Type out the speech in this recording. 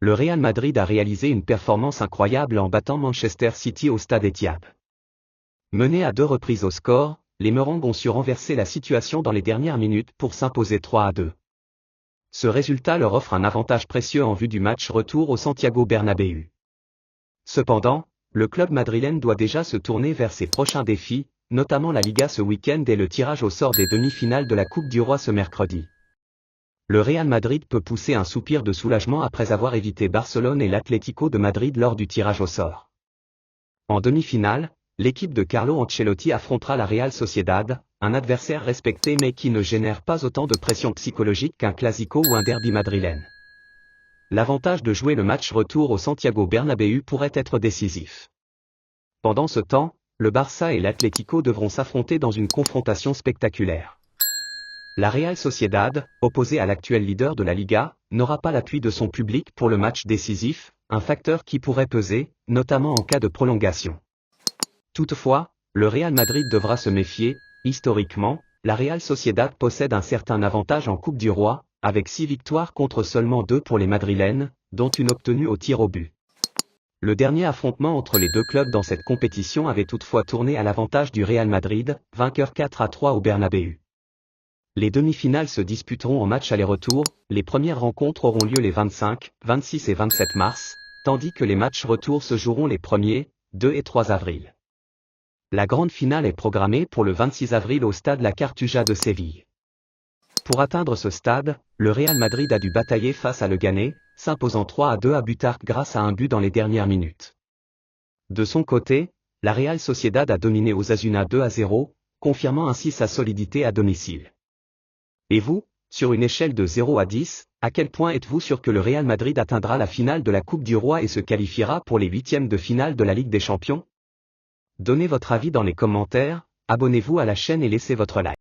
Le Real Madrid a réalisé une performance incroyable en battant Manchester City au stade Etihad. Menés à 2 reprises au score, les Merengues ont su renverser la situation dans les dernières minutes pour s'imposer 3-2. Ce résultat leur offre un avantage précieux en vue du match retour au Santiago Bernabéu. Cependant, le club madrilène doit déjà se tourner vers ses prochains défis, notamment la Liga ce week-end et le tirage au sort des demi-finales de la Coupe du Roi ce mercredi. Le Real Madrid peut pousser un soupir de soulagement après avoir évité Barcelone et l'Atlético de Madrid lors du tirage au sort. En demi-finale, l'équipe de Carlo Ancelotti affrontera la Real Sociedad, un adversaire respecté mais qui ne génère pas autant de pression psychologique qu'un Clasico ou un derby madrilène. L'avantage de jouer le match retour au Santiago Bernabéu pourrait être décisif. Pendant ce temps, le Barça et l'Atlético devront s'affronter dans une confrontation spectaculaire. La Real Sociedad, opposée à l'actuel leader de la Liga, n'aura pas l'appui de son public pour le match décisif, un facteur qui pourrait peser, notamment en cas de prolongation. Toutefois, le Real Madrid devra se méfier. Historiquement, la Real Sociedad possède un certain avantage en Coupe du Roi, avec 6 victoires contre seulement 2 pour les madrilènes, dont une obtenue au tir au but. Le dernier affrontement entre les deux clubs dans cette compétition avait toutefois tourné à l'avantage du Real Madrid, vainqueur 4-3 au Bernabéu. Les demi-finales se disputeront en match aller-retour, les premières rencontres auront lieu les 25, 26 et 27 mars, tandis que les matchs retour se joueront les 1er, 2 et 3 avril. La grande finale est programmée pour le 26 avril au stade La Cartuja de Séville. Pour atteindre ce stade, le Real Madrid a dû batailler face à Leganés, s'imposant 3-2 à Butarque grâce à un but dans les dernières minutes. De son côté, la Real Sociedad a dominé Osasuna 2-0, confirmant ainsi sa solidité à domicile. Et vous, sur une échelle de 0 à 10, à quel point êtes-vous sûr que le Real Madrid atteindra la finale de la Coupe du Roi et se qualifiera pour les 8e de finale de la Ligue des Champions? Donnez votre avis dans les commentaires, abonnez-vous à la chaîne et laissez votre like.